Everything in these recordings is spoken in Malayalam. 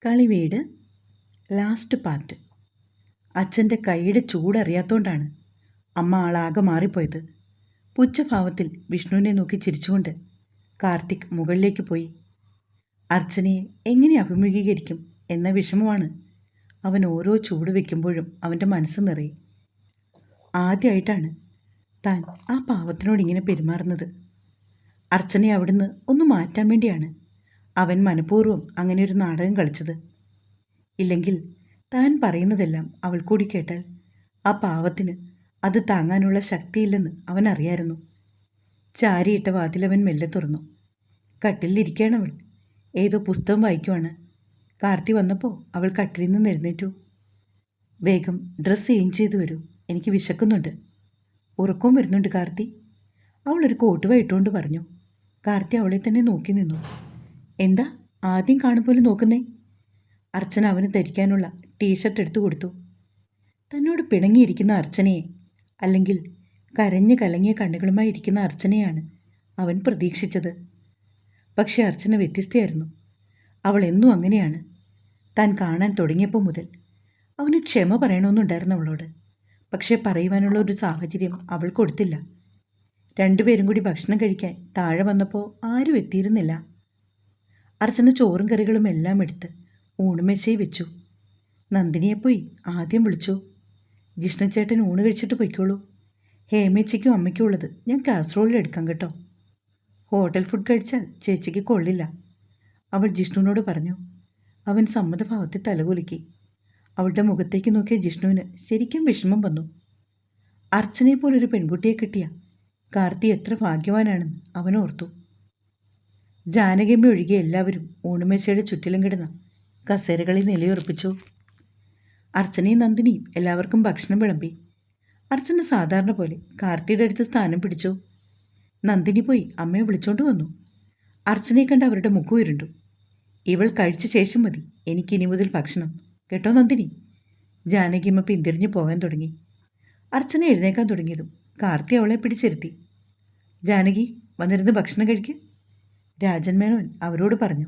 കളിവീട് ലാസ്റ്റ് പാർട്ട്. അച്ഛൻ്റെ കൈയുടെ ചൂടറിയാത്തോണ്ടാണ് അമ്മ ആളാകെ മാറിപ്പോയത്. പുച്ഛഭാവത്തിൽ വിഷ്ണുവിനെ നോക്കി ചിരിച്ചുകൊണ്ട് കാർത്തിക് മുകളിലേക്ക് പോയി. അർച്ചനയെ എങ്ങനെ അഭിമുഖീകരിക്കും എന്ന വിഷമമാണ് അവൻ ഓരോ ചൂട് വയ്ക്കുമ്പോഴും അവൻ്റെ മനസ്സ് നിറയെ. ആദ്യമായിട്ടാണ് താൻ ആ പാവത്തിനോട് ഇങ്ങനെ പെരുമാറുന്നത്. അർച്ചനയെ അവിടുന്ന് ഒന്ന് മാറ്റാൻ വേണ്ടിയാണ് അവൻ മനഃപൂർവ്വം അങ്ങനെ ഒരു നാടകം കളിച്ചത്. ഇല്ലെങ്കിൽ താൻ പറയുന്നതെല്ലാം അവൾ കൂടി കേട്ടാൽ ആ പാവത്തിന് അത് താങ്ങാനുള്ള ശക്തിയില്ലെന്ന് അവൻ അറിയായിരുന്നു. ചാരിയിട്ട വാതിലവൻ മെല്ലെ തുറന്നു. കട്ടിലിരിക്കുകയാണവൾ. ഏതോ പുസ്തകം വായിക്കുവാണ്. കാർത്തി വന്നപ്പോൾ അവൾ കട്ടിലിൽ നിന്ന് എഴുന്നേറ്റു. വേഗം ഡ്രസ്സ് ചേഞ്ച് ചെയ്ത് വരൂ, എനിക്ക് വിശക്കുന്നുണ്ട്. ഉറക്കവും വരുന്നുണ്ട് കാർത്തി, അവളൊരു കോട്ട് വൈട്ടുകൊണ്ട് പറഞ്ഞു. കാർത്തി അവളെ തന്നെ നോക്കി നിന്നു. എന്താ ആദ്യം കാണുമ്പോൾ നോക്കുന്നേ? അർച്ചന അവന് ധരിക്കാനുള്ള ടീഷർട്ട് എടുത്തു കൊടുത്തു. തന്നോട് പിണങ്ങിയിരിക്കുന്ന അർച്ചനയെ, അല്ലെങ്കിൽ കരഞ്ഞ് കലങ്ങിയ കണ്ണുകളുമായി ഇരിക്കുന്ന അർച്ചനയാണ് അവൻ പ്രതീക്ഷിച്ചത്. പക്ഷേ അർച്ചന വ്യത്യസ്തയായിരുന്നു. അവൾ എന്നും അങ്ങനെയാണ്. താൻ കാണാൻ തുടങ്ങിയപ്പോൾ മുതൽ അവന് ക്ഷമ പറയണമെന്നുണ്ടായിരുന്നു അവളോട്. പക്ഷേ പറയുവാനുള്ള ഒരു സാഹചര്യം അവൾ കൊടുത്തില്ല. രണ്ടുപേരും കൂടി ഭക്ഷണം കഴിക്കാൻ താഴെ വന്നപ്പോൾ ആരും എത്തിയിരുന്നില്ല. അർച്ചന ചോറും കറികളും എല്ലാം എടുത്ത് ഊണുമേശയിൽ വെച്ചു. നന്ദിനിയെപ്പോയി ആദ്യം വിളിച്ചു. ജിഷ്ണുചേട്ടൻ ഊണ് കഴിച്ചിട്ട് പൊയ്ക്കോളൂ. ഹേമേച്ചിക്കും അമ്മയ്ക്കും ഉള്ളത് ഞാൻ കാസറോളിൽ എടുക്കാം കേട്ടോ. ഹോട്ടൽ ഫുഡ് കഴിച്ചാൽ ചേച്ചിക്ക് കൊള്ളില്ല, അവൾ ജിഷ്ണുവിനോട് പറഞ്ഞു. അവൻ സമ്മതഭാവത്തിൽ തലകുലുക്കി. അവളുടെ മുഖത്തേക്ക് നോക്കിയ ജിഷ്ണുവിന് ശരിക്കും വിഷമം വന്നു. അർച്ചനയെപ്പോലൊരു പെൺകുട്ടിയെ കിട്ടിയ കാർത്തി എത്ര ഭാഗ്യവാനാണെന്ന് അവൻ ഓർത്തു. ജാനകിയമ്മ ഒഴികെ എല്ലാവരും ഊണുമേശയുടെ ചുറ്റിലും കിടന്ന കസേരകളിൽ നിലയുറപ്പിച്ചു. അർച്ചനയും നന്ദിനിയും എല്ലാവർക്കും ഭക്ഷണം വിളമ്പി. അർച്ചന സാധാരണ പോലെ കാർത്തിയുടെ അടുത്ത് സ്ഥാനം പിടിച്ചു. നന്ദിനി പോയി അമ്മയെ വിളിച്ചോണ്ട് വന്നു. അർച്ചനയെ കണ്ട് അവരുടെ മുഖം ഇരുണ്ടു. ഇവൾ കഴിച്ച ശേഷം മതി എനിക്കിനി മുതൽ ഭക്ഷണം കേട്ടോ നന്ദിനി. ജാനകിയമ്മ പിന്തിരിഞ്ഞു പോകാൻ തുടങ്ങി. അർച്ചന എഴുന്നേക്കാൻ തുടങ്ങിയതും കാർത്തി അവളെ പിടിച്ചിരുത്തി. ജാനകി, വന്നിരുന്ന് ഭക്ഷണം കഴിക്ക്, രാജൻ മേനോൻ അവരോട് പറഞ്ഞു.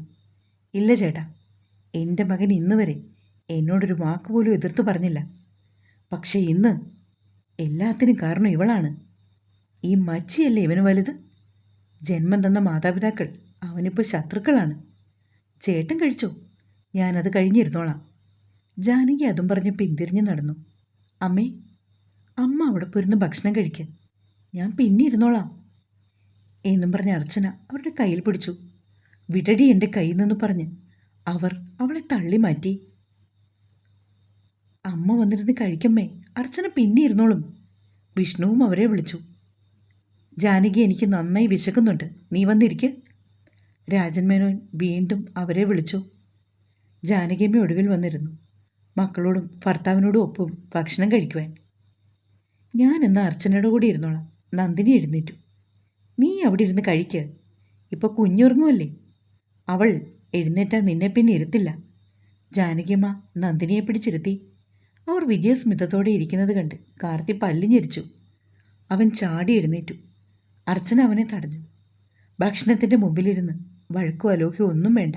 ഇല്ല ചേട്ടാ, എൻ്റെ മകൻ ഇന്ന് വരെ എന്നോടൊരു വാക്കുപോലും എതിർത്ത് പറഞ്ഞില്ല. പക്ഷേ ഇന്ന് എല്ലാത്തിനും കാരണം ഇവളാണ്. ഈ മച്ചിയല്ലേ ഇവന് വലുത്? ജന്മം തന്ന മാതാപിതാക്കൾ അവനിപ്പോൾ ശത്രുക്കളാണ്. ചേട്ടൻ കഴിച്ചോ, ഞാനത് കഴിഞ്ഞിരുന്നോളാം. ജാനകി അതും പറഞ്ഞ് പിന്തിരിഞ്ഞു നടന്നു. അമ്മേ, അമ്മ അവിടെ പോയിരുന്ന് ഭക്ഷണം കഴിക്കാൻ, ഞാൻ പിന്നെ ഇരുന്നോളാം എന്നും പറഞ്ഞ് അർച്ചന അവരുടെ കയ്യിൽ പിടിച്ചു. വിടടി എൻ്റെ കയ്യിൽ നിന്ന് പറഞ്ഞ് അവർ അവളെ തള്ളി മാറ്റി. അമ്മ വന്നിരുന്ന് കഴിക്കമ്മേ, അർച്ചന പിന്നെ ഇരുന്നോളും. വിഷ്ണുവും അവരെ വിളിച്ചു. ജാനകി, എനിക്ക് നന്നായി വിശക്കുന്നുണ്ട്, നീ വന്നിരിക്ക്. രാജൻ മേനോൻ വീണ്ടും അവരെ വിളിച്ചു. ജാനകിയമ്മ ഒടുവിൽ വന്നിരുന്നു, മക്കളോടും ഭർത്താവിനോടും ഒപ്പം ഭക്ഷണം കഴിക്കുവാൻ. ഞാൻ എന്നാൽ അർച്ചനയുടെ കൂടി ഇരുന്നോളാം. നന്ദിനി എഴുന്നേറ്റു. നീ അവിടെ ഇരുന്ന് കഴിക്കുക, ഇപ്പോൾ കുഞ്ഞുറങ്ങുമല്ലേ. അവൾ എഴുന്നേറ്റാൽ നിന്നെ പിന്നെ ഇരുത്തില്ല. ജാനകിയമ്മ നന്ദിനിയെ പിടിച്ചിരുത്തി. അവർ വിജയസ്മിതത്തോടെ ഇരിക്കുന്നത് കണ്ട് കാർത്തി പല്ലിഞ്ഞിരിച്ചു. അവൻ ചാടി എഴുന്നേറ്റു. അർച്ചന അവനെ തടഞ്ഞു. ഭക്ഷണത്തിൻ്റെ മുമ്പിലിരുന്ന് വഴക്കോ അലോഹ്യോ ഒന്നും വേണ്ട.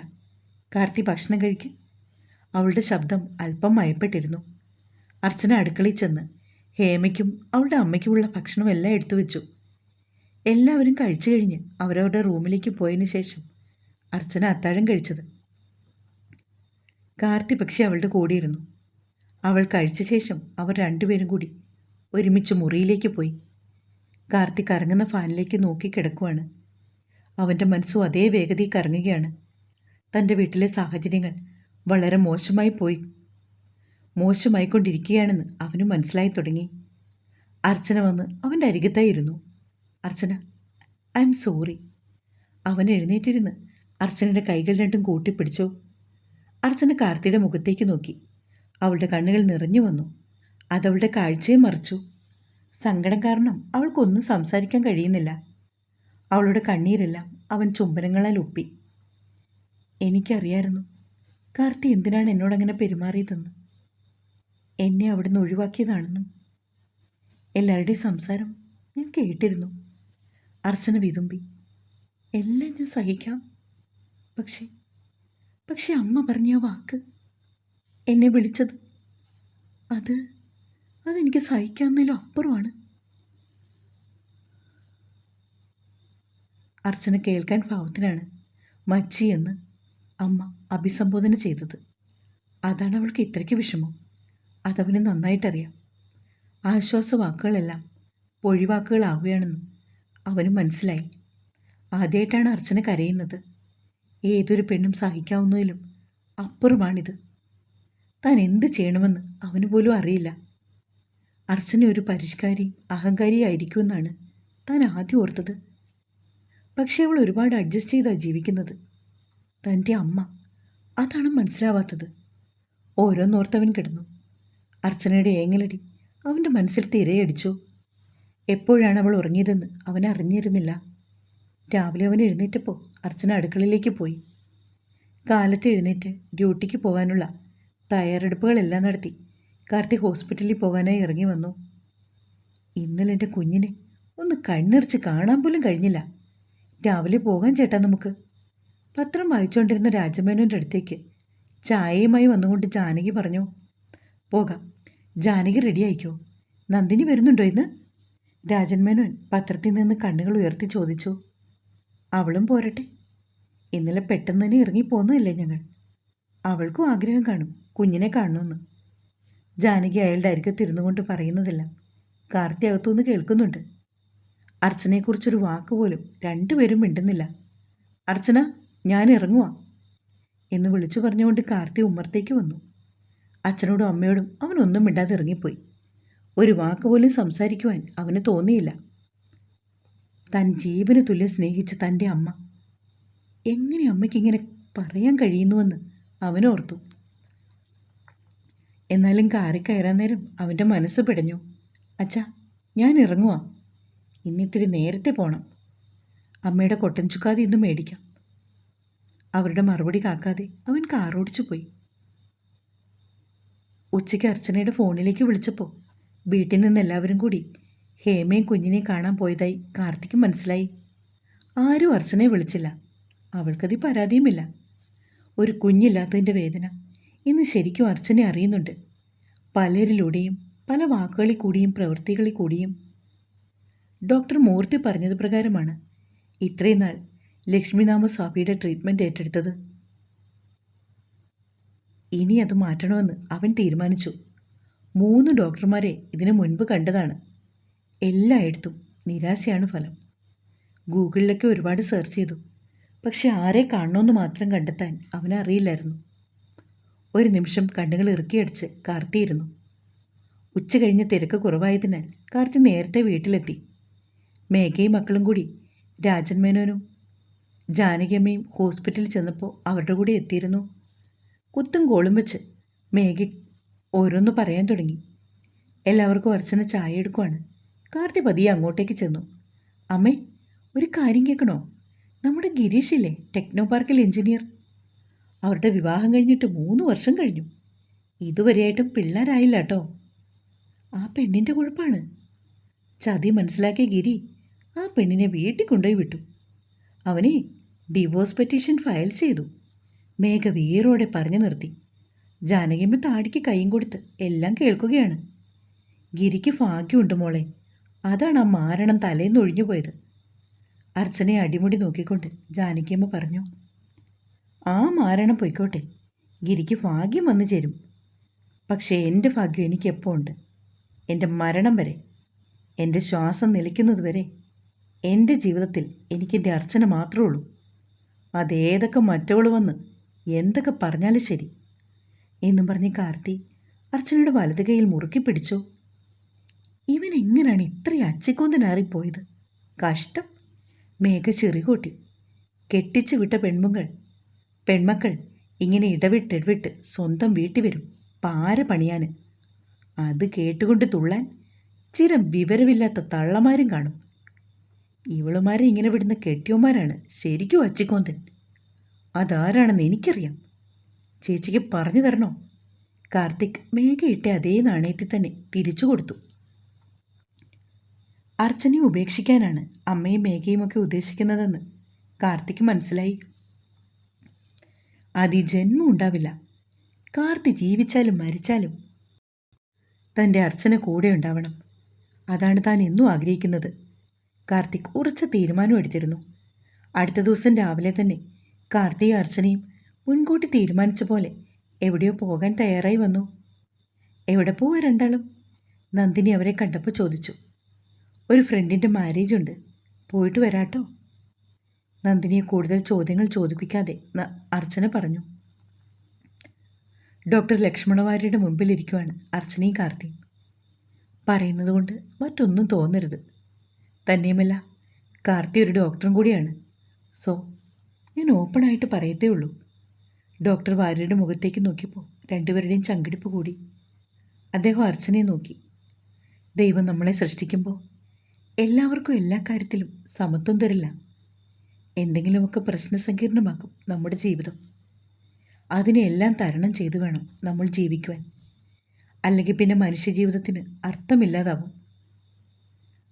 കാർത്തി ഭക്ഷണം കഴിക്ക്. അവളുടെ ശബ്ദം അല്പം മയപ്പെട്ടിരുന്നു. അർച്ചന അടുക്കളയിൽ ചെന്ന് ഹേമയ്ക്കും അവളുടെ അമ്മയ്ക്കുമുള്ള ഭക്ഷണമെല്ലാം എടുത്തു വെച്ചു. എല്ലാവരും കഴിച്ചു കഴിഞ്ഞ് അവരവരുടെ റൂമിലേക്ക് പോയതിനു ശേഷം അർച്ചന അത്താഴം കഴിച്ചത്. കാർത്തി പക്ഷേ അവളുടെ കൂടെയിരുന്നു. അവൾ കഴിച്ച ശേഷം അവർ രണ്ടുപേരും കൂടി ഒരുമിച്ച് മുറിയിലേക്ക് പോയി. കാർത്തി കറങ്ങുന്ന ഫാനിലേക്ക് നോക്കി കിടക്കുവാണ്. അവൻ്റെ മനസ്സും അതേ വേഗതയിൽ കറങ്ങുകയാണ്. തൻ്റെ വീട്ടിലെ സാഹചര്യങ്ങൾ വളരെ മോശമായിക്കൊണ്ടിരിക്കുകയാണെന്ന് അവന് മനസ്സിലായി തുടങ്ങി. അർച്ചന വന്ന് അവൻ്റെ അരികത്തായിരുന്നു. അർച്ചന, ഐ എം സോറി. അവൻ എഴുന്നേറ്റിരുന്ന് അർച്ചനയുടെ കൈകൾ രണ്ടും കൂട്ടിപ്പിടിച്ചു. അർച്ചന കാർത്തിയുടെ മുഖത്തേക്ക് നോക്കി. അവളുടെ കണ്ണുകൾ നിറഞ്ഞു വന്നു. അതവളുടെ കാഴ്ചയെ മറിച്ചു. സങ്കടം കാരണം അവൾക്കൊന്നും സംസാരിക്കാൻ കഴിയുന്നില്ല. അവളുടെ കണ്ണീരെല്ലാം അവൻ ചുംബനങ്ങളാൽ ഒപ്പി. എനിക്കറിയായിരുന്നു കാർത്തി എന്തിനാണ് എന്നോടങ്ങനെ പെരുമാറിയതെന്ന്. എന്നെ അവിടുന്ന് ഒഴിവാക്കിയതാണെന്നും. എല്ലാവരുടെയും സംസാരം ഞാൻ കേട്ടിരുന്നു. അർച്ചന വിതുമ്പി. എല്ലാം ഞാൻ സഹിക്കാം, പക്ഷെ അമ്മ പറഞ്ഞ ആ വാക്ക്, എന്നെ വിളിച്ചത്, അത് അതെനിക്ക് സഹിക്കാവുന്നതിലും അപ്പുറമാണ്. അർച്ചന കേൾക്കാൻ ഭാവത്തിനാണ് മച്ചി എന്ന് അമ്മ അഭിസംബോധന ചെയ്തത്. അതാണ് അവൾക്ക് ഇത്രയ്ക്ക് വിഷമം. അതവന് നന്നായിട്ടറിയാം. ആശ്വാസവാക്കുകളെല്ലാം പൊഴിവാക്കുകളാവുകയാണെന്ന് അവന് മനസ്സിലായി. ആദ്യമായിട്ടാണ് അർച്ചന കരയുന്നത്. ഏതൊരു പെണ്ണും സഹിക്കാവുന്നതിലും അപ്പുറമാണിത്. താൻ എന്ത് ചെയ്യണമെന്ന് അവന് പോലും അറിയില്ല. അർച്ചന ഒരു പരിഷ്കാരി അഹങ്കാരിയായിരിക്കുമെന്നാണ് താൻ ആദ്യം ഓർത്തത്. പക്ഷേ അവൾ ഒരുപാട് അഡ്ജസ്റ്റ് ചെയ്താണ് ജീവിക്കുന്നത്. തൻ്റെ അമ്മ, അതാണ് മനസ്സിലാവാത്തത്. ഓരോന്നോർത്തവൻ കിടന്നു. അർച്ചനയുടെ ഏങ്ങലടി അവൻ്റെ മനസ്സിൽ തിരയടിച്ചു. എപ്പോഴാണ് അവൾ ഉറങ്ങിയതെന്ന് അവൻ അറിഞ്ഞിരുന്നില്ല. രാവിലെ അവൻ എഴുന്നേറ്റപ്പോൾ അർച്ചന അടുക്കളയിലേക്ക് പോയി. കാലത്ത് എഴുന്നേറ്റ് ഡ്യൂട്ടിക്ക് പോകാനുള്ള തയ്യാറെടുപ്പുകളെല്ലാം നടത്തി കാർത്തിക് ഹോസ്പിറ്റലിൽ പോകാനായി ഇറങ്ങി വന്നു. ഇന്നലെ എൻ്റെ കുഞ്ഞിനെ ഒന്ന് കണ്ണിറച്ച് കാണാൻ പോലും കഴിഞ്ഞില്ല. രാവിലെ പോകാൻ ചേട്ടാ നമുക്ക്. പത്രം വായിച്ചുകൊണ്ടിരുന്ന രാജമേനോൻ്റെ അടുത്തേക്ക് ചായയുമായി വന്നുകൊണ്ട് ജാനകി പറഞ്ഞു. പോകാം. ജാനകി റെഡി ആയിക്കോ. നന്ദിനി വരുന്നുണ്ടോ ഇന്ന്? രാജൻമേനോൻ പത്രത്തിൽ നിന്ന് കണ്ണുകൾ ഉയർത്തി ചോദിച്ചു. അവളും പോരട്ടെ. ഇന്നലെ പെട്ടെന്ന് തന്നെ ഇറങ്ങിപ്പോന്നതല്ലേ ഞങ്ങൾ. അവൾക്കും ആഗ്രഹം കാണും കുഞ്ഞിനെ കാണണമെന്ന്. ജാനകി അയാളുടെ അരികത്തിരുന്നു കൊണ്ട് പറയുന്നതെല്ലാം കാർത്തി അകത്തുനിന്ന് കേൾക്കുന്നുണ്ട്. അർച്ചനയെക്കുറിച്ചൊരു വാക്ക് പോലും രണ്ടുപേരും മിണ്ടുന്നില്ല. അർച്ചന, ഞാൻ ഇറങ്ങുവാ എന്ന് വിളിച്ചു പറഞ്ഞുകൊണ്ട് കാർത്തി ഉമ്മറത്തേക്ക് വന്നു. അച്ഛനോടും അമ്മയോടും അവനൊന്നും മിണ്ടാതെ ഇറങ്ങിപ്പോയി. ഒരു വാക്ക് പോലും സംസാരിക്കുവാൻ അവന് തോന്നിയില്ല. താൻ ജീവന് തുല്യം സ്നേഹിച്ച തൻ്റെ അമ്മ, എങ്ങനെ അമ്മയ്ക്കിങ്ങനെ പറയാൻ കഴിയുന്നുവെന്ന് അവനോർത്തു. എന്നാലും കാറി കയറാൻ നേരം അവൻ്റെ മനസ്സ് പിടഞ്ഞു. അച്ഛാ, ഞാൻ ഇറങ്ങുവാ. ഇന്നിത്തിരി നേരത്തെ പോകണം. അമ്മയുടെ കൊട്ടൻ ചുക്കാതി ഇന്ന് മേടിക്കാം. അവരുടെ മറുപടി കാക്കാതെ അവൻ കാറോടിച്ചു പോയി. ഉച്ചയ്ക്ക് അർച്ചനയുടെ ഫോണിലേക്ക് വിളിച്ചപ്പോൾ വീട്ടിൽ നിന്ന് എല്ലാവരും കൂടി ഹേമയും കുഞ്ഞിനെയും കാണാൻ പോയതായി കാർത്തിക്ക് മനസ്സിലായി. ആരും അർച്ചനയെ വിളിച്ചില്ല. അവൾക്കതി പരാതിയുമില്ല. ഒരു കുഞ്ഞില്ലാത്തതിൻ്റെ വേദന ഇന്ന് ശരിക്കും അർച്ചനെ അറിയുന്നുണ്ട്. പലരിലൂടെയും പല വാക്കുകളിൽ കൂടിയും പ്രവൃത്തികളിൽ കൂടിയും. ഡോക്ടർ മൂർത്തി പറഞ്ഞത് പ്രകാരമാണ് ഇത്രയും നാൾ ലക്ഷ്മിനാമ സ്വാമിയുടെ ട്രീറ്റ്മെൻറ്റ് ഏറ്റെടുത്തത്. ഇനി അത് മാറ്റണമെന്ന് അവൻ തീരുമാനിച്ചു. 3 ഡോക്ടർമാരെ ഇതിനു മുൻപ് കണ്ടതാണ്. എല്ലായിടത്തും നിരാശയാണ് ഫലം. ഗൂഗിളിലൊക്കെ ഒരുപാട് സെർച്ച് ചെയ്തു. പക്ഷെ ആരെ കാണണമെന്ന് മാത്രം കണ്ടെത്താൻ അവനറിയില്ലായിരുന്നു. ഒരു നിമിഷം കണ്ണുകൾ ഇറുക്കിയടിച്ച് കാർത്തിയിരുന്നു. ഉച്ച കഴിഞ്ഞ് തിരക്ക് കുറവായതിനാൽ കാർത്തി നേരത്തെ വീട്ടിലെത്തി. മേഘയും മക്കളും കൂടി രാജൻമേനോനും ജാനകിയമ്മയും ഹോസ്പിറ്റലിൽ ചെന്നപ്പോൾ അവരുടെ കൂടെ എത്തിയിരുന്നു. കുത്തും കോളും വെച്ച് മേഘ ഓരോന്ന് പറയാൻ തുടങ്ങി. എല്ലാവർക്കും അർച്ചന ചായ എടുക്കുവാണ്. കാർത്തി പതിയെ അങ്ങോട്ടേക്ക് ചെന്നു. അമ്മേ, ഒരു കാര്യം കേൾക്കണോ? നമ്മുടെ ഗിരീഷില്ലേ, ടെക്നോ പാർക്കിൽ എഞ്ചിനീയർ. അവരുടെ വിവാഹം കഴിഞ്ഞിട്ട് 3 വർഷം കഴിഞ്ഞു. ഇതുവരെയായിട്ടും പിള്ളേരായില്ല കേട്ടോ. ആ പെണ്ണിൻ്റെ കുഴപ്പമാണ്. ചതി മനസ്സിലാക്കിയ ഗിരി ആ പെണ്ണിനെ വീട്ടിൽ കൊണ്ടുപോയി വിട്ടു. അവനെ ഡിവോഴ്സ് പെറ്റീഷൻ ഫയൽ ചെയ്തു. മേഘ വീറോടെ പറഞ്ഞു നിർത്തി. ജാനകിയമ്മ താടിക്ക് കൈയും കൊടുത്ത് എല്ലാം കേൾക്കുകയാണ്. ഗിരിക്ക് ഭാഗ്യമുണ്ട് മോളെ. അതാണ് ആ മാരണം തലേന്ന് ഒഴിഞ്ഞു പോയത്. അർച്ചനയെ അടിമുടി നോക്കിക്കൊണ്ട് ജാനകിയമ്മ പറഞ്ഞു. ആ മാരണം പൊയ്ക്കോട്ടെ, ഗിരിക്ക് ഭാഗ്യം വന്നു ചേരും. പക്ഷേ എൻ്റെ ഭാഗ്യം എനിക്കെപ്പോൾ ഉണ്ട്. എൻ്റെ മരണം വരെ, എൻ്റെ ശ്വാസം നിലയ്ക്കുന്നതുവരെ എൻ്റെ ജീവിതത്തിൽ എനിക്കെൻ്റെ അർച്ചന മാത്രമേ ഉള്ളൂ. അതേതൊക്കെ മറ്റവൾ വന്ന് എന്തൊക്കെ പറഞ്ഞാലും ശരി എന്നും പറഞ്ഞ് കാർത്തി അർച്ചനയുടെ വലത് കൈയിൽ മുറുക്കി പിടിച്ചു. ഇവൻ എങ്ങനെയാണ് ഇത്രയും അച്ചിക്കൊന്തനാറിപ്പോയത്? കഷ്ടം. മേഘ ചെറികൂട്ടി. കെട്ടിച്ചു വിട്ട പെൺമക്കൾ ഇങ്ങനെ ഇടവിട്ട് സ്വന്തം വീട്ടിൽ വരും പാര പണിയാൻ. അത് കേട്ടുകൊണ്ട് തുള്ളാൻ ചിരം വിവരമില്ലാത്ത തള്ളമാരും കാണും. ഇവളുമാരെ ഇങ്ങനെ വിടുന്ന കെട്ടിയോന്മാരാണ് ശരിക്കും അച്ചിക്കോന്തൻ. അതാരാണെന്ന് എനിക്കറിയാം. ചേച്ചിക്ക് പറഞ്ഞു തരണോ? കാർത്തിക് മേഘയിട്ട അതേ നാണയത്തിൽ തന്നെ തിരിച്ചു കൊടുത്തു. അർച്ചനയെ ഉപേക്ഷിക്കാനാണ് അമ്മയും മേഘയുമൊക്കെ ഉദ്ദേശിക്കുന്നതെന്ന് കാർത്തിക് മനസ്സിലായി. അത് ഈ ജന്മം ഉണ്ടാവില്ല. കാർത്തി ജീവിച്ചാലും മരിച്ചാലും തൻ്റെ അർച്ചന കൂടെ ഉണ്ടാവണം. അതാണ് താൻ എന്നും ആഗ്രഹിക്കുന്നത്. കാർത്തിക് ഉറച്ച തീരുമാനം എടുത്തിരുന്നു. അടുത്ത ദിവസം രാവിലെ തന്നെ കാർത്തിയും അർച്ചനയും മുൻകൂട്ടി തീരുമാനിച്ച പോലെ എവിടെയോ പോകാൻ തയ്യാറായി വന്നു. എവിടെ പോവാ രണ്ടാളും? നന്ദിനി അവരെ കണ്ടപ്പോൾ ചോദിച്ചു. ഒരു ഫ്രണ്ടിൻ്റെ മാരേജ് ഉണ്ട്, പോയിട്ട് വരാട്ടോ. നന്ദിനിയെ കൂടുതൽ ചോദ്യങ്ങൾ ചോദിപ്പിക്കാതെ അർച്ചന പറഞ്ഞു. ഡോക്ടർ ലക്ഷ്മണവാര്യരുടെ മുമ്പിലിരിക്കുവാണ് അർച്ചനയും കാർത്തിയും. പറയുന്നത് കൊണ്ട് മറ്റൊന്നും തോന്നരുത്. തന്നെയുമല്ല, കാർത്തി ഒരു ഡോക്ടറും കൂടിയാണ്. സോ ഞാൻ ഓപ്പണായിട്ട് പറയത്തേ ഉള്ളൂ. ഡോക്ടർ വാര്യരുടെ മുഖത്തേക്ക് നോക്കിയപ്പോൾ രണ്ടുപേരുടെയും ചങ്കിടിപ്പ് കൂടി. അദ്ദേഹം അർച്ചനയെ നോക്കി. ദൈവം നമ്മളെ സൃഷ്ടിക്കുമ്പോൾ എല്ലാവർക്കും എല്ലാ കാര്യത്തിലും സമത്വം തരില്ല. എന്തെങ്കിലുമൊക്കെ പ്രശ്നസങ്കീർണമാക്കും നമ്മുടെ ജീവിതം. അതിനെല്ലാം തരണം ചെയ്തു വേണം നമ്മൾ ജീവിക്കുവാൻ. അല്ലെങ്കിൽ പിന്നെ മനുഷ്യജീവിതത്തിന് അർത്ഥമില്ലാതാവും.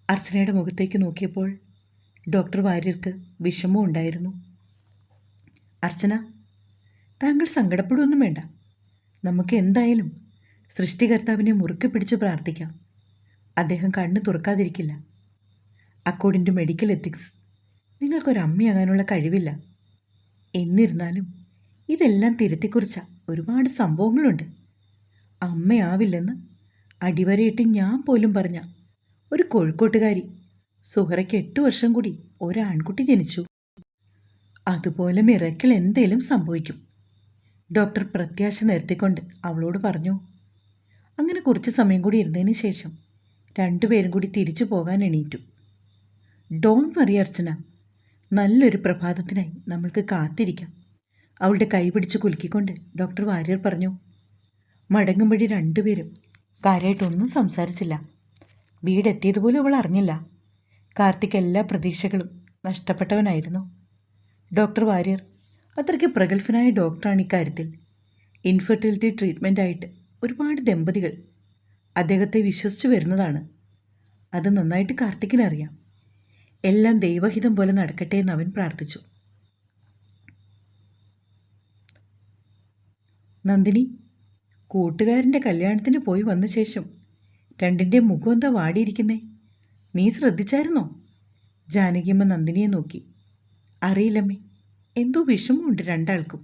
അർച്ചനയുടെ മുഖത്തേക്ക് നോക്കിയപ്പോൾ ഡോക്ടർ വാര്യർക്ക് വിഷമവും ഉണ്ടായിരുന്നു. അർച്ചന, താങ്കൾ സങ്കടപ്പെടുകയൊന്നും വേണ്ട. നമുക്ക് എന്തായാലും സൃഷ്ടികർത്താവിനെ മുറുക്കെ പിടിച്ച് പ്രാർത്ഥിക്കാം. അദ്ദേഹം കണ്ണ് തുറക്കാതിരിക്കില്ല. അക്കോർഡിംഗ് ടു മെഡിക്കൽ എത്തിക്സ് നിങ്ങൾക്കൊരമ്മയാകാനുള്ള കഴിവില്ല. എന്നിരുന്നാലും ഇതെല്ലാം തിരുത്തിക്കുറിച്ച ഒരുപാട് സംഭവങ്ങളുണ്ട്. അമ്മയാവില്ലെന്ന് അടിവരയിട്ട് ഞാൻ പോലും പറഞ്ഞ ഒരു കോഴിക്കോട്ടുകാരി സുഹറയ്ക്ക് 8 വർഷം കൂടി ഒരാൺകുട്ടി ജനിച്ചു. അതുപോലെ മിറക്കിൾ എന്തേലും സംഭവിക്കും. ഡോക്ടർ പ്രത്യാശ നിർത്തിക്കൊണ്ട് അവളോട് പറഞ്ഞു. അങ്ങനെ കുറച്ച് സമയം കൂടി ഇരുന്നതിന് ശേഷം രണ്ടുപേരും കൂടി തിരിച്ചു പോകാൻ എണീറ്റു. ഡോണ്ട് വറി അർച്ചന, നല്ലൊരു പ്രഭാതത്തിനായി നമ്മൾക്ക് കാത്തിരിക്കാം. അവളുടെ കൈ പിടിച്ച് കുലുക്കിക്കൊണ്ട് ഡോക്ടർ വാര്യർ പറഞ്ഞു. മടങ്ങും വഴി രണ്ടുപേരും കാര്യമായിട്ടൊന്നും സംസാരിച്ചില്ല. വീടെത്തിയതുപോലും അവൾ അറിഞ്ഞില്ല. കാർത്തിക് എല്ലാ പ്രതീക്ഷകളും നഷ്ടപ്പെട്ടവനായിരുന്നു. ഡോക്ടർ വാര്യർ അത്രയ്ക്ക് പ്രഗത്ഭനായ ഡോക്ടറാണ് ഇക്കാര്യത്തിൽ. ഇൻഫെർട്ടിലിറ്റി ട്രീറ്റ്മെൻറ്റായിട്ട് ഒരുപാട് ദമ്പതികൾ അദ്ദേഹത്തെ വിശ്വസിച്ചു വരുന്നതാണ്. അത് നന്നായിട്ട് കാർത്തിക്കിനറിയാം. എല്ലാം ദൈവഹിതം പോലെ നടക്കട്ടെ എന്ന് അവൻ പ്രാർത്ഥിച്ചു. നന്ദിനി, കൂട്ടുകാരൻ്റെ കല്യാണത്തിന് പോയി വന്ന ശേഷം രണ്ടിൻ്റെ മുഖം എന്താ വാടിയിരിക്കുന്നേ? നീ ശ്രദ്ധിച്ചായിരുന്നോ? ജാനകിയമ്മ നന്ദിനിയെ നോക്കി. അറിയില്ലമ്മേ, എന്തോ വിഷമമുണ്ട് രണ്ടാൾക്കും.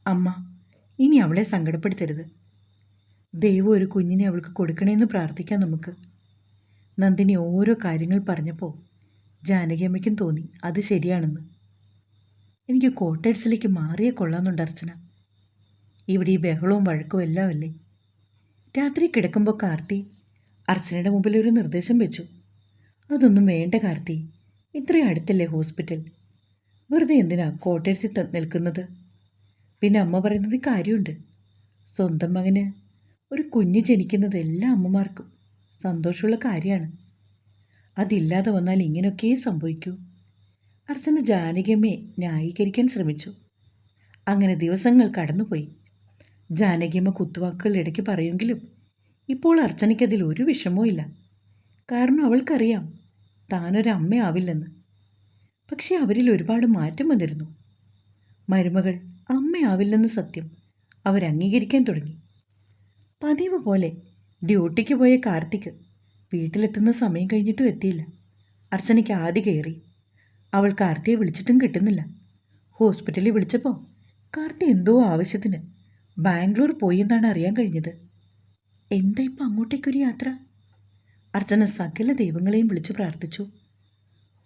അമ്മ, ഇനി അവളെ സങ്കടപ്പെടുത്തരുത്. ദൈവം ഒരു കുഞ്ഞിനെ അവൾക്ക് കൊടുക്കണമെന്ന് പ്രാർത്ഥിക്കാം നമുക്ക്. നന്ദിനി ഓരോ കാര്യങ്ങൾ പറഞ്ഞപ്പോൾ ജാനകിയമ്മയ്ക്കും തോന്നി അത് ശരിയാണെന്ന്. എനിക്ക് കോട്ടേഴ്സിലേക്ക് മാറിയേ കൊള്ളാമെന്നുണ്ട് അർച്ചന. ഇവിടെ ഈ ബഹളവും വഴക്കവും എല്ലാം അല്ലേ. രാത്രി കിടക്കുമ്പോൾ കാർത്തി അർച്ചനയുടെ മുമ്പിൽ ഒരു നിർദ്ദേശം വെച്ചു. അതൊന്നും വേണ്ട കാർത്തി, ഇത്രയും അടുത്തല്ലേ ഹോസ്പിറ്റൽ. വെറുതെ എന്തിനാ കോട്ടേഴ്സിൽ നിൽക്കുന്നത്? പിന്നെ അമ്മ പറയുന്നത് കാര്യമുണ്ട്. സ്വന്തം മകന് ഒരു കുഞ്ഞ് ജനിക്കുന്നത് എല്ലാ അമ്മമാർക്കും സന്തോഷമുള്ള കാര്യമാണ്. അതില്ലാതെ വന്നാൽ ഇങ്ങനെയൊക്കെ സംഭവിക്കൂ. അർച്ചന ജാനകിയമ്മയെ ന്യായീകരിക്കാൻ ശ്രമിച്ചു. അങ്ങനെ ദിവസങ്ങൾ കടന്നുപോയി. ജാനകിയമ്മ കുത്തുവാക്കുകൾ ഇടയ്ക്ക് പറയുമെങ്കിലും ഇപ്പോൾ അർച്ചനയ്ക്കതിൽ ഒരു വിഷമവും ഇല്ല. കാരണം അവൾക്കറിയാം താനൊരമ്മയാവില്ലെന്ന്. പക്ഷേ അവരിൽ ഒരുപാട് മാറ്റം വന്നിരുന്നു. മരുമകൾ അമ്മയാവില്ലെന്ന് സത്യം അവരംഗീകരിക്കാൻ തുടങ്ങി. പതിവ് പോലെ ഡ്യൂട്ടിക്ക് പോയ കാർത്തിക് വീട്ടിലെത്തുന്ന സമയം കഴിഞ്ഞിട്ടും എത്തിയില്ല. അർച്ചനയ്ക്ക് ആദ്യ കയറി. അവൾ കാർത്തിയെ വിളിച്ചിട്ടും കിട്ടുന്നില്ല. ഹോസ്പിറ്റലിൽ വിളിച്ചപ്പോൾ കാർത്തി എന്തോ ആവശ്യത്തിന് ബാംഗ്ലൂർ പോയി എന്നാണ് അറിയാൻ കഴിഞ്ഞത്. എന്താ ഇപ്പം അങ്ങോട്ടേക്കൊരു യാത്ര? അർച്ചന സകല ദൈവങ്ങളെയും വിളിച്ച് പ്രാർത്ഥിച്ചു.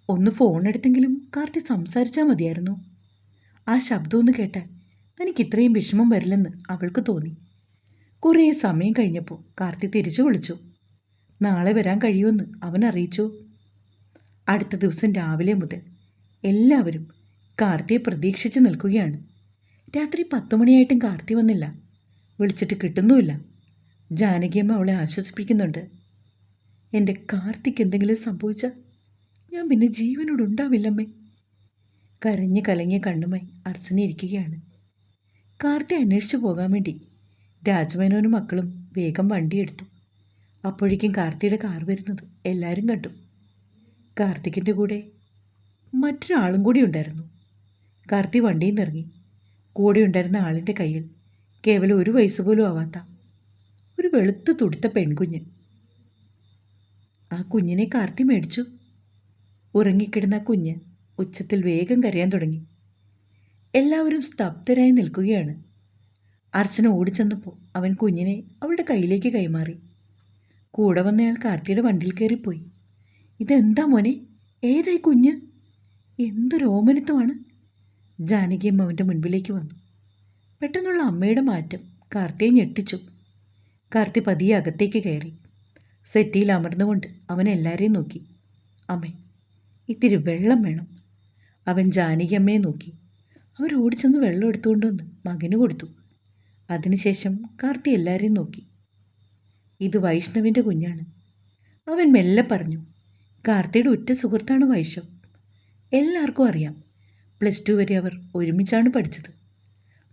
ഒന്ന് ഫോണെടുത്തെങ്കിലും കാർത്തി സംസാരിച്ചാൽ മതിയായിരുന്നു. ആ ശബ്ദമൊന്ന് കേട്ടാൽ തനിക്ക് ഇത്രയും വിഷമം വരില്ലെന്ന് അവൾക്ക് തോന്നി. കുറേ സമയം കഴിഞ്ഞപ്പോൾ കാർത്തി തിരിച്ചു വിളിച്ചു. നാളെ വരാൻ കഴിയുമെന്ന് അവൻ അറിയിച്ചു. അടുത്ത ദിവസം രാവിലെ മുതൽ എല്ലാവരും കാർത്തിയെ പ്രതീക്ഷിച്ച് നിൽക്കുകയാണ്. രാത്രി 10 മണിയായിട്ടും കാർത്തി വന്നില്ല. വിളിച്ചിട്ട് കിട്ടുന്നുമില്ല. ജാനകിയമ്മ അവളെ ആശ്വസിപ്പിക്കുന്നുണ്ട്. എൻ്റെ കാർത്തിക്ക് എന്തെങ്കിലും സംഭവിച്ചാൽ ഞാൻ പിന്നെ ജീവനോടുണ്ടാവില്ലമ്മേ. കരഞ്ഞ് കലങ്ങിയ കണ്ണുമായി അർച്ചന ഇരിക്കുകയാണ്. കാർത്തി അന്വേഷിച്ചു പോകാൻ വേണ്ടി രാജമേനോനും മക്കളും വേഗം വണ്ടിയെടുത്തു. അപ്പോഴേക്കും കാർത്തിയുടെ കാർ വരുന്നത് എല്ലാവരും കണ്ടു. കാർത്തിക്കിൻ്റെ കൂടെ മറ്റൊരാളും കൂടി ഉണ്ടായിരുന്നു. കാർത്തി വണ്ടിയിൽ നിന്ന് ഇറങ്ങി. കൂടെ ഉണ്ടായിരുന്ന ആളിൻ്റെ കയ്യിൽ കേവലം 1 വയസ്സ് പോലും ആവാത്ത ഒരു വെളുത്ത് തുടുത്ത പെൺകുഞ്ഞ്. ആ കുഞ്ഞിനെ കാർത്തി മേടിച്ചു. ഉറങ്ങിക്കിടന്ന കുഞ്ഞ് ഉച്ചത്തിൽ വേഗം കരയാൻ തുടങ്ങി. എല്ലാവരും സ്തബ്ധരായി നിൽക്കുകയാണ്. അർച്ചന ഓടിച്ചെന്നപ്പോൾ അവൻ കുഞ്ഞിനെ അവളുടെ കയ്യിലേക്ക് കൈമാറി. കൂടെ വന്നയാൾ കാർത്തിയുടെ വണ്ടിയിൽ കയറിപ്പോയി. ഇതെന്താ മോനെ, ഏതായി കുഞ്ഞ്? എന്തൊരു ഓമനത്വമാണ്! ജാനകിയമ്മ അവൻ്റെ മുൻപിലേക്ക് വന്നു. പെട്ടെന്നുള്ള അമ്മയുടെ മാറ്റം കാർത്തിയെ ഞെട്ടിച്ചു. കാർത്തി പതിയെ അകത്തേക്ക് കയറി. സെറ്റിയിൽ അമർന്നുകൊണ്ട് അവൻ എല്ലാവരെയും നോക്കി. അമ്മേ, ഇത്തിരി വെള്ളം വേണം. അവൻ ജാനകിയമ്മയെ നോക്കി. അവർ ഓടിച്ചെന്ന് വെള്ളം എടുത്തുകൊണ്ടുവന്ന് മകന് കൊടുത്തു. അതിനുശേഷം കാർത്തി എല്ലാവരെയും നോക്കി. ഇത് വൈഷ്ണവിൻ്റെ കുഞ്ഞാണ്. അവൻ മെല്ലെ പറഞ്ഞു. കാർത്തിയുടെ ഉറ്റ സുഹൃത്താണ് വൈഷ്ണവ്. എല്ലാവർക്കും അറിയാം. +2 വരെ അവർ ഒരുമിച്ചാണ് പഠിച്ചത്.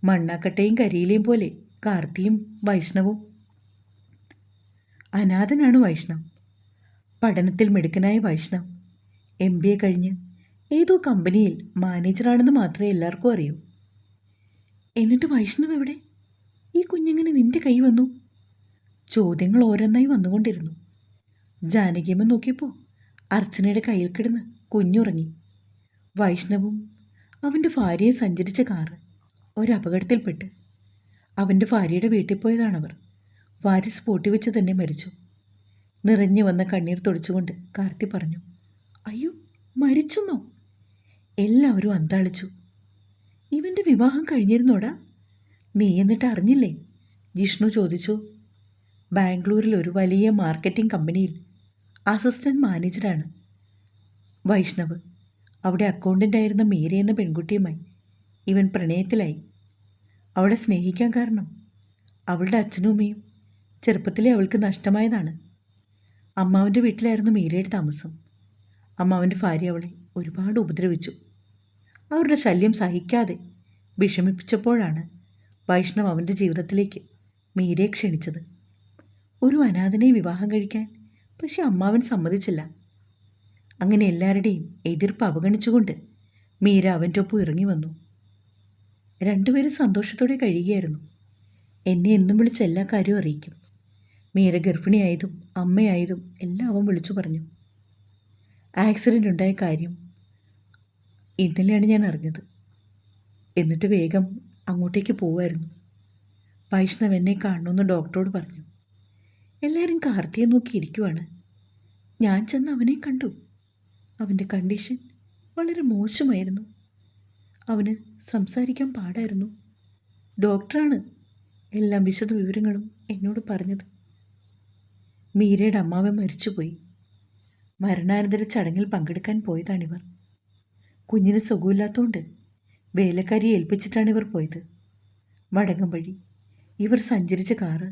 മണ്ണാക്കട്ടയും കരിയിലയും പോലെ കാർത്തിയും വൈഷ്ണവും. അനാഥനാണ് വൈഷ്ണവ്. പഠനത്തിൽ മിടുക്കനായ വൈഷ്ണവ് MBA കഴിഞ്ഞ് ഏതോ കമ്പനിയിൽ മാനേജറാണെന്ന് മാത്രമേ എല്ലാവർക്കും അറിയൂ. എന്നിട്ട് വൈഷ്ണവ് എവിടെ? ഈ കുഞ്ഞെങ്ങനെ നിന്റെ കൈ വന്നു? ചോദ്യങ്ങൾ ഓരോന്നായി വന്നുകൊണ്ടിരുന്നു. ജാനകിയമ്മ നോക്കിയപ്പോൾ അർച്ചനയുടെ കയ്യിൽ കിടന്ന് കുഞ്ഞുറങ്ങി. വൈഷ്ണവും അവൻ്റെ ഭാര്യയെ സഞ്ചരിച്ച കാറ് ഒരപകടത്തിൽപ്പെട്ട് അവൻ്റെ ഭാര്യയുടെ വീട്ടിൽ പോയതാണവർ. ഭാര്യ സ്പോട്ടിൽ വെച്ച് തന്നെ മരിച്ചു. നിറഞ്ഞു വന്ന കണ്ണീർ തുടച്ചുകൊണ്ട് കാർത്തി പറഞ്ഞു. അയ്യോ, മരിച്ചെന്നോ? എല്ലാവരും അന്താളിച്ചു. ഇവൻ്റെ വിവാഹം കഴിഞ്ഞിരുന്നോടാ? നീ എന്നിട്ട് അറിഞ്ഞില്ലേ? ജിഷ്ണു ചോദിച്ചു. ബാംഗ്ലൂരിൽ ഒരു വലിയ മാർക്കറ്റിംഗ് കമ്പനിയിൽ അസിസ്റ്റൻറ്റ് മാനേജറാണ് വൈഷ്ണവ്. അവിടെ അക്കൗണ്ടൻ്റായിരുന്ന മീര എന്ന പെൺകുട്ടിയുമായി ഇവൻ പ്രണയത്തിലായി. അവളെ സ്നേഹിക്കാൻ കാരണം അവളുടെ അച്ഛനും അമ്മയും ചെറുപ്പത്തിലെ അവൾക്ക് നഷ്ടമായതാണ്. അമ്മാവൻ്റെ വീട്ടിലായിരുന്നു മീരയുടെ താമസം. അമ്മാവൻ്റെ ഭാര്യ അവളെ ഒരുപാട് ഉപദ്രവിച്ചു. അവരുടെ ശല്യം സഹിക്കാതെ വിഷമിപ്പിച്ചപ്പോഴാണ് വൈഷ്ണവ് അവൻ്റെ ജീവിതത്തിലേക്ക് മീരയെ ക്ഷണിച്ചത്. ഒരു അനാഥനെ വിവാഹം കഴിക്കാൻ പക്ഷെ അമ്മാവൻ സമ്മതിച്ചില്ല. അങ്ങനെ എല്ലാവരുടെയും എതിർപ്പ് അവഗണിച്ചുകൊണ്ട് മീര അവൻ്റെ ഒപ്പം ഇറങ്ങി വന്നു. രണ്ടുപേരും സന്തോഷത്തോടെ കഴിയുകയായിരുന്നു. എന്നെ എന്നും വിളിച്ച് എല്ലാ കാര്യവും അറിയിക്കും. മീര ഗർഭിണിയായതും അമ്മയായതും എല്ലാം അവൻ വിളിച്ചു പറഞ്ഞു. ആക്സിഡൻ്റ് ഉണ്ടായ കാര്യം ഇന്നലെയാണ് ഞാൻ അറിഞ്ഞത്. എന്നിട്ട് വേഗം അങ്ങോട്ടേക്ക് പോവുമായിരുന്നു. വൈഷ്ണവ് എന്നെ കാണണമെന്ന് ഡോക്ടറോട് പറഞ്ഞു. എല്ലാവരും കാർത്തിയെ നോക്കിയിരിക്കുവാണ്. ഞാൻ ചെന്ന് അവനെ കണ്ടു. അവൻ്റെ കണ്ടീഷൻ വളരെ മോശമായിരുന്നു. അവന് സംസാരിക്കാൻ പാടായിരുന്നു. ഡോക്ടറാണ് എല്ലാം വിശദ വിവരങ്ങളും എന്നോട് പറഞ്ഞത്. മീരയുടെ അമ്മാവൻ മരിച്ചുപോയി. മരണാനന്തര ചടങ്ങിൽ പങ്കെടുക്കാൻ പോയതാണിവർ. കുഞ്ഞിന് സുഖമില്ലാത്തതുകൊണ്ട് വേലക്കാരിയെ ഏൽപ്പിച്ചിട്ടാണിവർ പോയത്. മടങ്ങും വഴി ഇവർ സഞ്ചരിച്ച കാറ്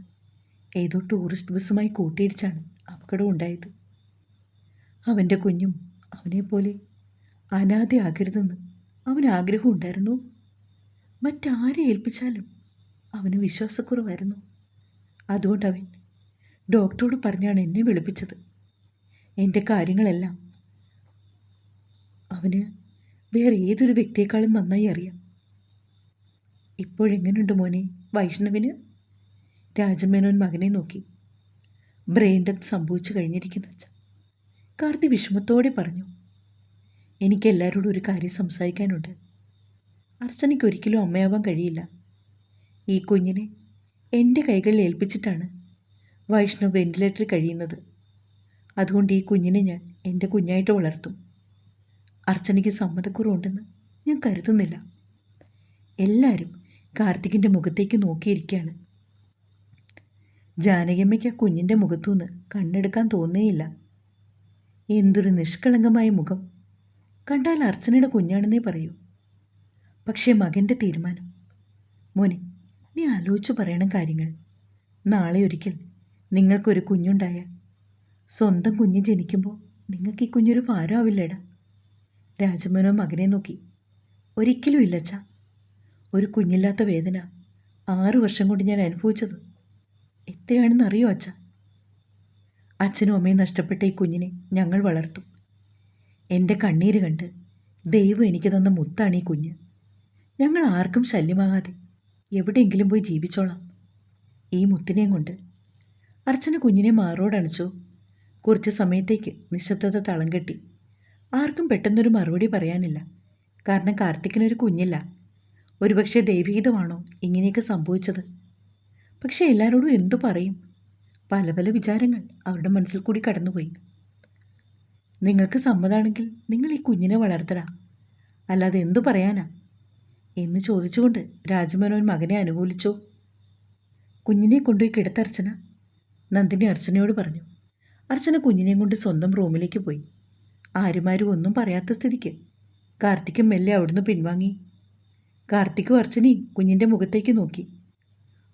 ഏതോ ടൂറിസ്റ്റ് ബസ്സുമായി കൂട്ടിയിടിച്ചാണ് അപകടം ഉണ്ടായത്. അവൻ്റെ കുഞ്ഞും അവനെപ്പോലെ അനാഥയാകരുതെന്ന് അവന് ആഗ്രഹമുണ്ടായിരുന്നു. മറ്റാരെ ഏൽപ്പിച്ചാലും അവന് വിശ്വാസക്കുറവായിരുന്നു. അതുകൊണ്ട് അവൻ ഡോക്ടറോട് പറഞ്ഞാണ് എന്നെ വിളിപ്പിച്ചത്. എൻ്റെ കാര്യങ്ങളെല്ലാം അവന് വേറെ ഏതൊരു വ്യക്തിയെക്കാളും നന്നായി അറിയാം. ഇപ്പോഴെങ്ങനെയുണ്ട് മോനെ വൈഷ്ണവിന്? രാജമേനോൻ മകനെ നോക്കി. ബ്രെയിൻ ഡെത്ത് സംഭവിച്ചു കഴിഞ്ഞിരിക്കുന്ന അച്ഛൻ, കാർത്തി വിഷമത്തോടെ പറഞ്ഞു. എനിക്ക് എല്ലാവരോടും ഒരു കാര്യം സംസാരിക്കാനുണ്ട്. അർച്ചനയ്ക്ക് ഒരിക്കലും അമ്മയാവാൻ കഴിയില്ല. ഈ കുഞ്ഞിനെ എൻ്റെ കൈകളിൽ ഏൽപ്പിച്ചിട്ടാണ് വൈഷ്ണവ് വെന്റിലേറ്ററിൽ കഴിയുന്നത്. അതുകൊണ്ട് ഈ കുഞ്ഞിനെ ഞാൻ എൻ്റെ കുഞ്ഞായിട്ട് വളർത്തും. അർച്ചനയ്ക്ക് സമ്മതക്കുറവുണ്ടെന്ന് ഞാൻ കരുതുന്നില്ല. എല്ലാവരും കാർത്തികിൻ്റെ മുഖത്തേക്ക് നോക്കിയിരിക്കുകയാണ്. ജാനകിയമ്മയ്ക്ക് ആ കുഞ്ഞിൻ്റെ മുഖത്തുനിന്ന് കണ്ണെടുക്കാൻ തോന്നുകയില്ല. എന്തൊരു നിഷ്കളങ്കമായ മുഖം! കണ്ടാൽ അർച്ചനയുടെ കുഞ്ഞാണെന്നേ പറയൂ. പക്ഷേ മകൻ്റെ തീരുമാനം. മോനെ, നീ ആലോചിച്ച് പറയണം കാര്യങ്ങൾ. നാളെ ഒരിക്കൽ നിങ്ങൾക്കൊരു കുഞ്ഞുണ്ടായാൽ സ്വന്തം കുഞ്ഞ് ജനിക്കുമ്പോൾ നിങ്ങൾക്ക് ഈ കുഞ്ഞൊരു ഭാരമാവില്ലേടാ? രാജമേനോൻ മകനെ നോക്കി. ഒരിക്കലും ഇല്ലച്ചാ. ഒരു കുഞ്ഞില്ലാത്ത വേദന 6 വർഷം കൊണ്ട് ഞാൻ അനുഭവിച്ചത് എത്രയാണെന്ന് അറിയോ അച്ഛാ? അച്ഛനും അമ്മയും നഷ്ടപ്പെട്ട ഈ കുഞ്ഞിനെ ഞങ്ങൾ വളർത്തും. എൻ്റെ കണ്ണീര് കണ്ട് ദൈവം എനിക്ക് തന്ന മുത്താണ് ഈ കുഞ്ഞ്. ഞങ്ങൾ ആർക്കും ശല്യമാകാതെ എവിടെയെങ്കിലും പോയി ജീവിച്ചോളാം. ഈ മുത്തിനെയും കൊണ്ട് അർച്ചന കുഞ്ഞിനെ മാറോടണച്ചു. കുറച്ച് സമയത്തേക്ക് നിശബ്ദത തളം കെട്ടി. ആർക്കും പെട്ടെന്നൊരു മറുപടി പറയാനില്ല. കാരണം കാർത്തിക്കിനൊരു കുഞ്ഞില്ല. ഒരുപക്ഷെ ദൈവഹിതമാണോ ഇങ്ങനെയൊക്കെ സംഭവിച്ചത്? പക്ഷെ എല്ലാവരോടും എന്തു പറയും? പല പല വിചാരങ്ങൾ അവരുടെ മനസ്സിൽ കൂടി കടന്നുപോയി. നിങ്ങൾക്ക് സമ്മതമാണെങ്കിൽ നിങ്ങൾ ഈ കുഞ്ഞിനെ വളർത്തടാ, അല്ലാതെ എന്തു പറയാനാ എന്ന് ചോദിച്ചുകൊണ്ട് രാജമേനോൻ മകനെ അനുകൂലിച്ചു. കുഞ്ഞിനെ കൊണ്ടുപോയി കിടത്തർച്ചന, നന്ദിനി അർച്ചനയോട് പറഞ്ഞു. അർച്ചന കുഞ്ഞിനെയും കൊണ്ട് സ്വന്തം റൂമിലേക്ക് പോയി. ആരുമാരും ഒന്നും പറയാത്ത സ്ഥിതിക്ക് കാർത്തിക് മെല്ലെ അവിടുന്ന് പിൻവാങ്ങി. കാർത്തിക്കും അർച്ചനയും കുഞ്ഞിൻ്റെ മുഖത്തേക്ക് നോക്കി.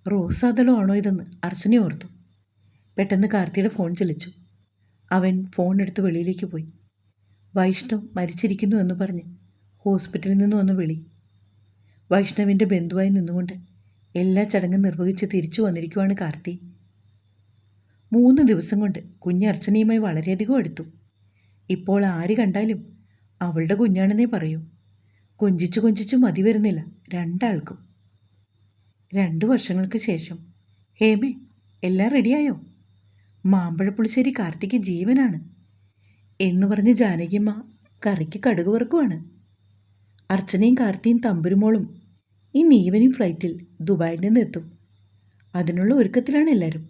റോസാദളമാണോ ഇതെന്ന് അർച്ചന ഓർത്തു. പെട്ടെന്ന് കാർത്തിയുടെ ഫോൺ ചലിച്ചു. അവൻ ഫോൺ എടുത്ത് വെളിയിലേക്ക് പോയി. വൈഷ്ണവ് മരിച്ചിരിക്കുന്നു എന്ന് പറഞ്ഞ് ഹോസ്പിറ്റലിൽ നിന്ന് വന്ന് വിളി. വൈഷ്ണവിൻ്റെ ബന്ധുവായി നിന്നുകൊണ്ട് എല്ലാ ചടങ്ങും നിർവഹിച്ച് തിരിച്ചു വന്നിരിക്കുവാണ് കാർത്തി. 3 ദിവസം കൊണ്ട് കുഞ്ഞ് അർച്ചനയുമായി വളരെയധികം അടുത്തു. ഇപ്പോൾ ആര് കണ്ടാലും അവളുടെ കുഞ്ഞാണെന്നേ പറയൂ. കൊഞ്ചിച്ചു കൊഞ്ചിച്ചു മതി വരുന്നില്ല രണ്ടാൾക്കും. 2 വർഷങ്ങൾക്ക് ശേഷം. ഹേമേ, എല്ലാം റെഡിയായോ? മാമ്പഴപ്പുളിശ്ശേരി കാർത്തിക്ക് ജീവനാണ് എന്ന് പറഞ്ഞ് ജാനകിയമ്മ കറിക്ക് കടുക് വറുക്കുവാണ്. അർച്ചനയും കാർത്തിയും തമ്പുരുമോളും ഇന്ന് ഈവനിങ് ഫ്ലൈറ്റിൽ ദുബായിൽ നിന്ന് എത്തും. അതിനുള്ള ഒരുക്കത്തിലാണ് എല്ലാവരും.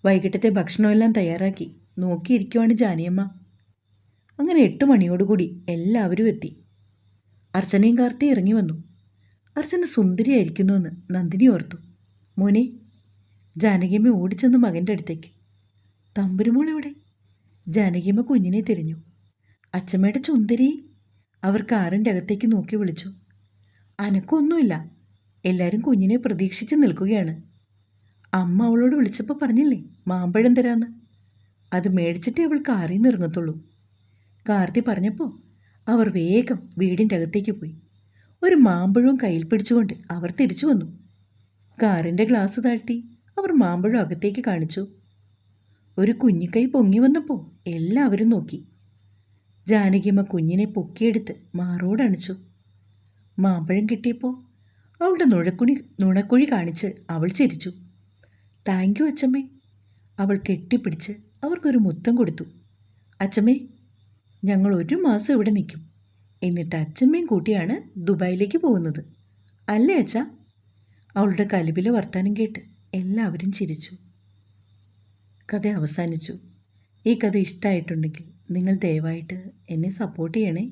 വൈകിട്ടത്തെ ഭക്ഷണമെല്ലാം തയ്യാറാക്കി നോക്കിയിരിക്കുവാണ് ജാനിയമ്മ. അങ്ങനെ 8 മണിയോടുകൂടി എല്ലാവരും എത്തി. അർച്ചനയും കാർത്തിയും ഇറങ്ങി വന്നു. അർച്ചന സുന്ദരിയായിരിക്കുന്നുവെന്ന് നന്ദിനി ഓർത്തു. മോനെ, ജാനകിയമ്മ ഓടിച്ചെന്ന് മകൻ്റെ അടുത്തേക്ക്. തമ്പുരുമോൾ എവിടെ? ജാനകിയമ്മ കുഞ്ഞിനെ തിരിഞ്ഞു. അച്ചമ്മയുടെ ചുന്ദരി. അവർ കാറിൻ്റെ അകത്തേക്ക് നോക്കി വിളിച്ചു. അനക്കൊന്നുമില്ല, എല്ലാവരും കുഞ്ഞിനെ പ്രതീക്ഷിച്ച് നിൽക്കുകയാണ്. അമ്മ അവളോട് വിളിച്ചപ്പോൾ പറഞ്ഞില്ലേ മാമ്പഴം തരാമെന്ന്. അത് മേടിച്ചിട്ടേ അവൾ കാറിൽ നിന്ന് ഇറങ്ങത്തുള്ളൂ. കാർത്തി പറഞ്ഞപ്പോൾ അവർ വേഗം വീടിൻ്റെ അകത്തേക്ക് പോയി. ഒരു മാമ്പഴവും കയ്യിൽ പിടിച്ചുകൊണ്ട് അവർ തിരിച്ചു വന്നു. കാറിൻ്റെ ഗ്ലാസ് താഴ്ത്തി അവർ മാമ്പഴം അകത്തേക്ക് കാണിച്ചു. ഒരു കുഞ്ഞിക്കൈ പൊങ്ങി വന്നപ്പോൾ എല്ലാവരും നോക്കി. ജാനകിയമ്മ കുഞ്ഞിനെ പൊക്കിയെടുത്ത് മാറോടണിച്ചു. മാമ്പഴം കിട്ടിയപ്പോൾ അവളുടെ നുണക്കുഴി കാണിച്ച് അവൾ ചിരിച്ചു. താങ്ക് യു അച്ചമ്മേ. അവൾ കെട്ടിപ്പിടിച്ച് അവർക്കൊരു മുത്തം കൊടുത്തു. അച്ചമ്മേ, ഞങ്ങൾ 1 മാസം ഇവിടെ നിൽക്കും. എന്നിട്ട് അച്ചമ്മയും കൂട്ടിയാണ് ദുബായിലേക്ക് പോകുന്നത്, അല്ലേ അച്ഛാ? അവളുടെ കലിപിലെ വർത്താനം കേട്ട് എല്ലാവരും ചിരിച്ചു. കഥ അവസാനിച്ചു. ഈ കഥ ഇഷ്ടമായിട്ടുണ്ടെങ്കിൽ നിങ്ങൾ ദയവായിട്ട് എന്നെ സപ്പോർട്ട് ചെയ്യണേ.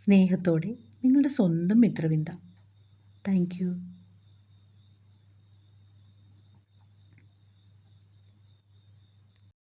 സ്നേഹത്തോടെ നിങ്ങളുടെ സ്വന്തം മിത്രവിന്ദ. Thank you.